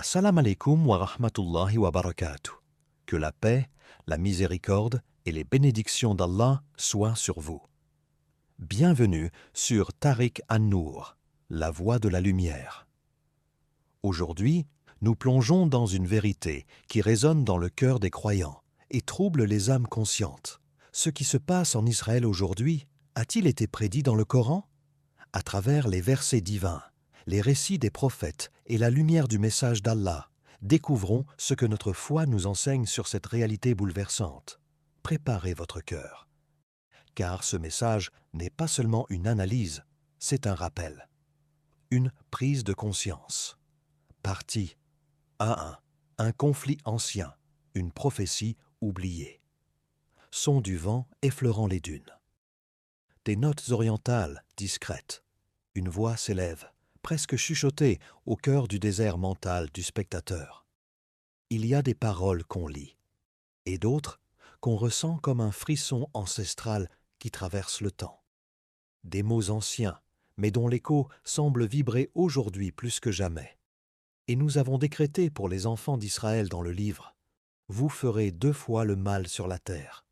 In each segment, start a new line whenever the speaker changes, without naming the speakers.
Assalamu alaikum wa rahmatullahi wa barakatuh. Que la paix, la miséricorde et les bénédictions d'Allah soient sur vous. Bienvenue sur Tariq An-Nour, la voie de la lumière. Aujourd'hui, nous plongeons dans une vérité qui résonne dans le cœur des croyants et trouble les âmes conscientes. Ce qui se passe en Israël aujourd'hui a-t-il été prédit dans le Coran? À travers les versets divins, les récits des prophètes et la lumière du message d'Allah, découvrons ce que notre foi nous enseigne sur cette réalité bouleversante. Préparez votre cœur, car ce message n'est pas seulement une analyse, c'est un rappel, une prise de conscience. Partie A1. Un conflit ancien, une prophétie oubliée. Son du vent effleurant les dunes. Des notes orientales discrètes. Une voix s'élève, presque chuchotée, au cœur du désert mental du spectateur. Il y a des paroles qu'on lit, et d'autres qu'on ressent comme un frisson ancestral qui traverse le temps. Des mots anciens, mais dont l'écho semble vibrer aujourd'hui plus que jamais. Et nous avons décrété pour les enfants d'Israël dans le livre, « Vous ferez 2 fois le mal sur la terre,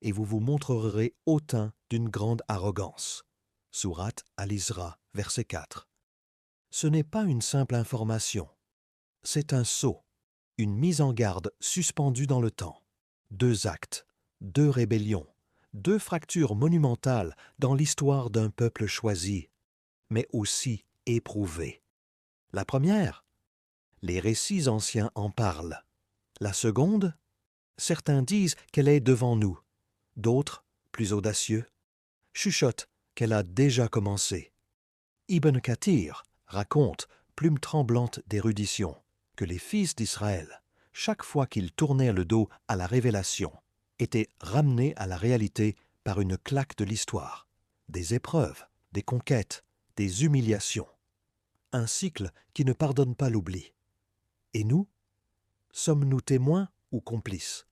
et vous vous montrerez hautain d'une grande arrogance. » Sourate Al-Isra, verset 4. Ce n'est pas une simple information, c'est un sceau, une mise en garde suspendue dans le temps. 2 actes, 2 rébellions, 2 fractures monumentales dans l'histoire d'un peuple choisi, mais aussi éprouvé. La première, les récits anciens en parlent. La seconde, certains disent qu'elle est devant nous. D'autres, plus audacieux, chuchotent qu'elle a déjà commencé. Ibn Kathir raconte, plume tremblante d'érudition, que les fils d'Israël, chaque fois qu'ils tournaient le dos à la révélation, étaient ramenés à la réalité par une claque de l'histoire, des épreuves, des conquêtes, des humiliations. Un cycle qui ne pardonne pas l'oubli. Et nous? Sommes-nous témoins ou complices?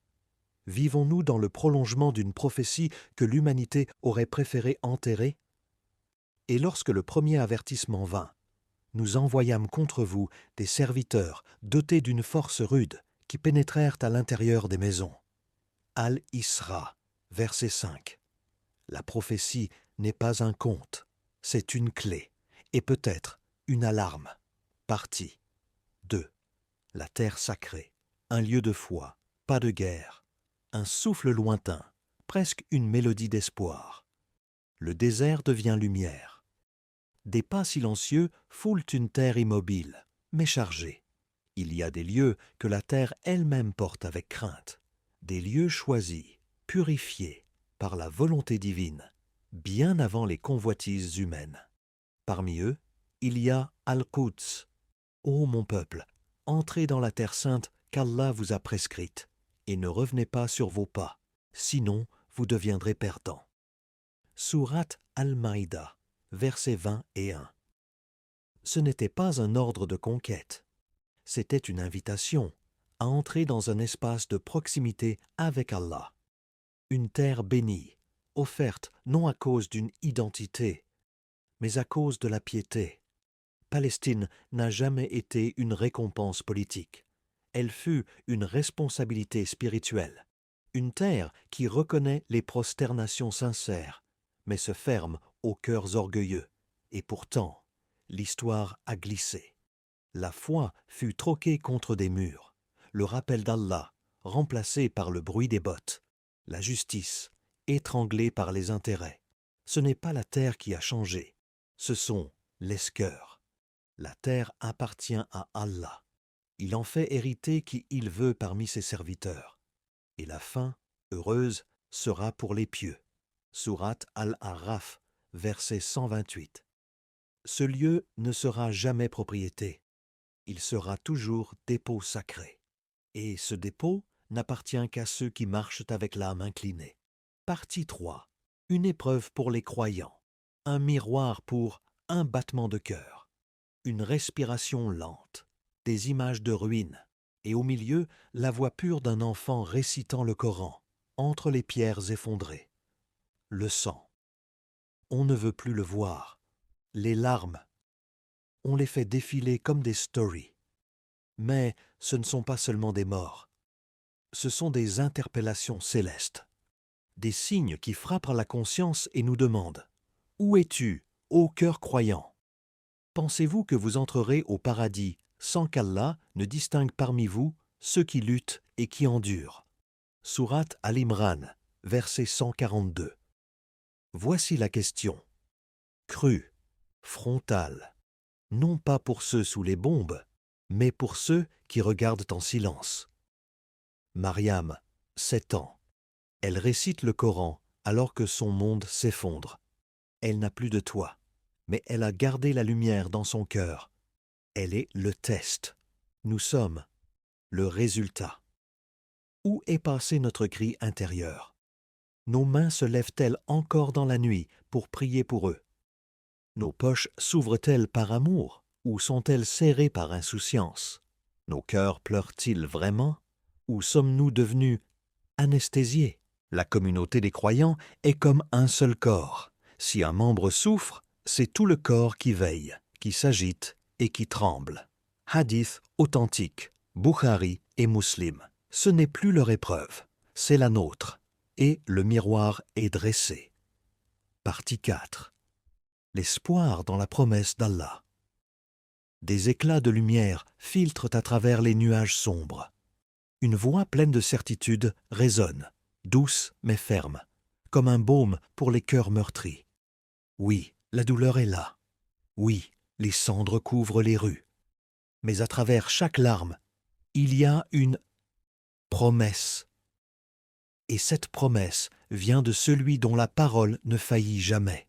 Vivons-nous dans le prolongement d'une prophétie que l'humanité aurait préféré enterrer? Et lorsque le premier avertissement vint, nous envoyâmes contre vous des serviteurs dotés d'une force rude qui pénétrèrent à l'intérieur des maisons. Al-Isra, verset 5. La prophétie n'est pas un conte, c'est une clé, et peut-être une alarme. Partie 2. La terre sacrée, un lieu de foi, pas de guerre, un souffle lointain, presque une mélodie d'espoir. Le désert devient lumière. Des pas silencieux foulent une terre immobile, mais chargée. Il y a des lieux que la terre elle-même porte avec crainte, des lieux choisis, purifiés par la volonté divine, bien avant les convoitises humaines. Parmi eux, il y a Al-Quds. Ô mon peuple, entrez dans la terre sainte qu'Allah vous a prescrite, et ne revenez pas sur vos pas, sinon vous deviendrez perdants. Sourate Al-Maïda, versets 20 et 1. Ce n'était pas un ordre de conquête, c'était une invitation à entrer dans un espace de proximité avec Allah. Une terre bénie, offerte non à cause d'une identité, mais à cause de la piété. Palestine n'a jamais été une récompense politique. Elle fut une responsabilité spirituelle. Une terre qui reconnaît les prosternations sincères, mais se ferme aux cœurs orgueilleux. Et pourtant, l'histoire a glissé. La foi fut troquée contre des murs. Le rappel d'Allah, remplacé par le bruit des bottes. La justice, étranglée par les intérêts. Ce n'est pas la terre qui a changé, ce sont les cœurs. La terre appartient à Allah. Il en fait hériter qui il veut parmi ses serviteurs. Et la fin, heureuse, sera pour les pieux. Sourate Al-Araf, verset 128. Ce lieu ne sera jamais propriété. Il sera toujours dépôt sacré. Et ce dépôt n'appartient qu'à ceux qui marchent avec l'âme inclinée. Partie 3. Une épreuve pour les croyants. Un miroir pour un battement de cœur. Une respiration lente. Des images de ruines. Et au milieu, la voix pure d'un enfant récitant le Coran, entre les pierres effondrées. Le sang. On ne veut plus le voir. Les larmes. On les fait défiler comme des stories. Mais ce ne sont pas seulement des morts. Ce sont des interpellations célestes, des signes qui frappent à la conscience et nous demandent « Où es-tu, ô cœur croyant ?» Pensez-vous que vous entrerez au paradis sans qu'Allah ne distingue parmi vous ceux qui luttent et qui endurent? Sourate Al-Imran, verset 142. Voici la question. Crue, frontale, non pas pour ceux sous les bombes, mais pour ceux qui regardent en silence. Mariam, 7 ans. Elle récite le Coran alors que son monde s'effondre. Elle n'a plus de toit, mais elle a gardé la lumière dans son cœur. Elle est le test. Nous sommes le résultat. Où est passé notre cri intérieur? Nos mains se lèvent-elles encore dans la nuit pour prier pour eux? Nos poches s'ouvrent-elles par amour ou sont-elles serrées par insouciance? Nos cœurs pleurent-ils vraiment ou sommes-nous devenus anesthésiés? La communauté des croyants est comme un seul corps. Si un membre souffre, c'est tout le corps qui veille, qui s'agite et qui tremble. Hadith authentique, Bukhari et Muslim. Ce n'est plus leur épreuve, c'est la nôtre. Et le miroir est dressé. Partie 4. L'espoir dans la promesse d'Allah. Des éclats de lumière filtrent à travers les nuages sombres. Une voix pleine de certitude résonne, douce mais ferme, comme un baume pour les cœurs meurtris. Oui, la douleur est là. Oui, les cendres couvrent les rues. Mais à travers chaque larme, il y a une promesse. Et cette promesse vient de celui dont la parole ne faillit jamais.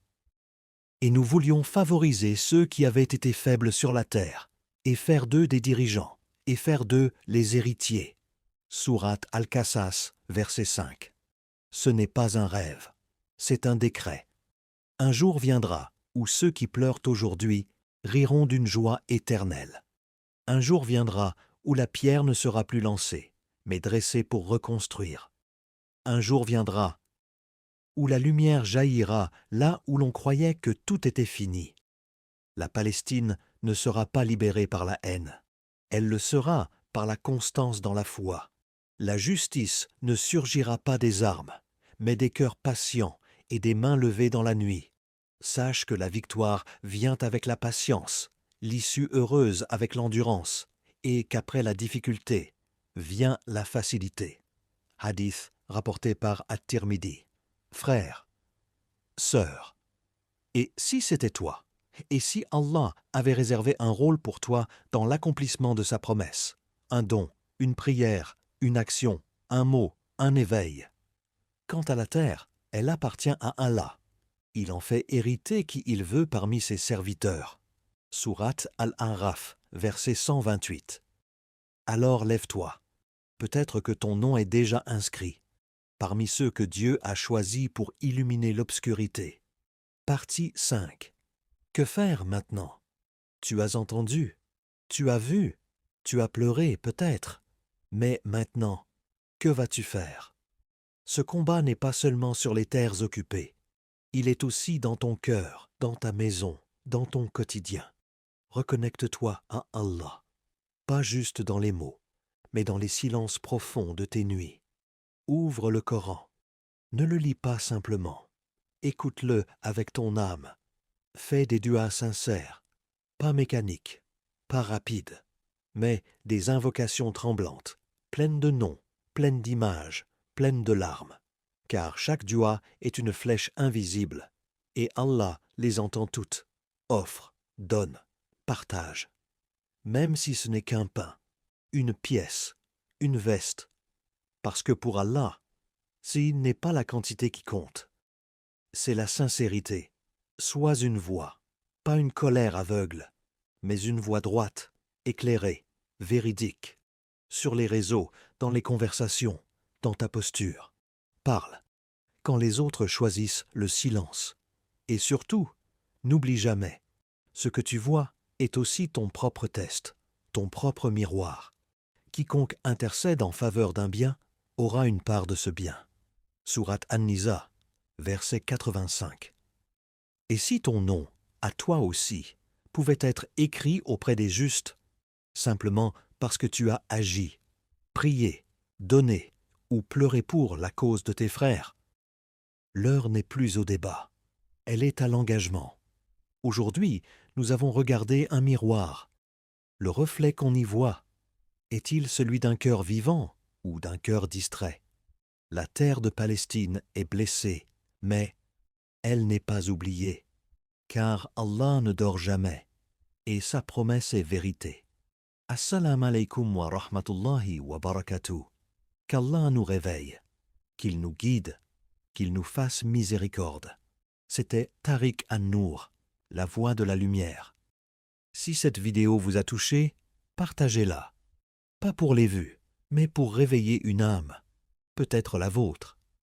Et nous voulions favoriser ceux qui avaient été faibles sur la terre, et faire d'eux des dirigeants, et faire d'eux les héritiers. Sourate Al-Qasas, verset 5. Ce n'est pas un rêve, c'est un décret. Un jour viendra où ceux qui pleurent aujourd'hui riront d'une joie éternelle. Un jour viendra où la pierre ne sera plus lancée, mais dressée pour reconstruire. Un jour viendra où la lumière jaillira là où l'on croyait que tout était fini. La Palestine ne sera pas libérée par la haine. Elle le sera par la constance dans la foi. La justice ne surgira pas des armes, mais des cœurs patients et des mains levées dans la nuit. Sache que la victoire vient avec la patience, l'issue heureuse avec l'endurance, et qu'après la difficulté vient la facilité. Hadith rapporté par At-Tirmidhi. Frère, sœur, et si c'était toi, et si Allah avait réservé un rôle pour toi dans l'accomplissement de sa promesse, un don, une prière, une action, un mot, un éveil. Quant à la terre, elle appartient à Allah. Il en fait hériter qui il veut parmi ses serviteurs. Sourate Al-A'raf, verset 128. Alors lève-toi. Peut-être que ton nom est déjà inscrit parmi ceux que Dieu a choisis pour illuminer l'obscurité. Partie 5. Que faire maintenant? Tu as entendu, tu as vu, tu as pleuré peut-être, mais maintenant, que vas-tu faire? Ce combat n'est pas seulement sur les terres occupées, il est aussi dans ton cœur, dans ta maison, dans ton quotidien. Reconnecte-toi à Allah, pas juste dans les mots, mais dans les silences profonds de tes nuits. Ouvre le Coran. Ne le lis pas simplement. Écoute-le avec ton âme. Fais des duas sincères, pas mécaniques, pas rapides, mais des invocations tremblantes, pleines de noms, pleines d'images, pleines de larmes. Car chaque dua est une flèche invisible, et Allah les entend toutes. Offre, donne, partage. Même si ce n'est qu'un pain, une pièce, une veste, parce que pour Allah, ce n'est pas la quantité qui compte, c'est la sincérité. Sois une voix, pas une colère aveugle, mais une voix droite, éclairée, véridique. Sur les réseaux, dans les conversations, dans ta posture. Parle, quand les autres choisissent le silence. Et surtout, n'oublie jamais, ce que tu vois est aussi ton propre test, ton propre miroir. Quiconque intercède en faveur d'un bien aura une part de ce bien. Sourate An-Nisa, verset 85. Et si ton nom, à toi aussi, pouvait être écrit auprès des justes, simplement parce que tu as agi, prié, donné ou pleuré pour la cause de tes frères. L'heure n'est plus au débat, elle est à l'engagement. Aujourd'hui, nous avons regardé un miroir. Le reflet qu'on y voit, est-il celui d'un cœur vivant ou d'un cœur distrait? La terre de Palestine est blessée, mais elle n'est pas oubliée, car Allah ne dort jamais, et sa promesse est vérité. Assalamu alaikum wa rahmatullahi wa barakatuh. Qu'Allah nous réveille, qu'il nous guide, qu'il nous fasse miséricorde. C'était Tariq An-Nour, la voix de la lumière. Si cette vidéo vous a touché, partagez-la. Pas pour les vues, mais pour réveiller une âme, peut-être la vôtre.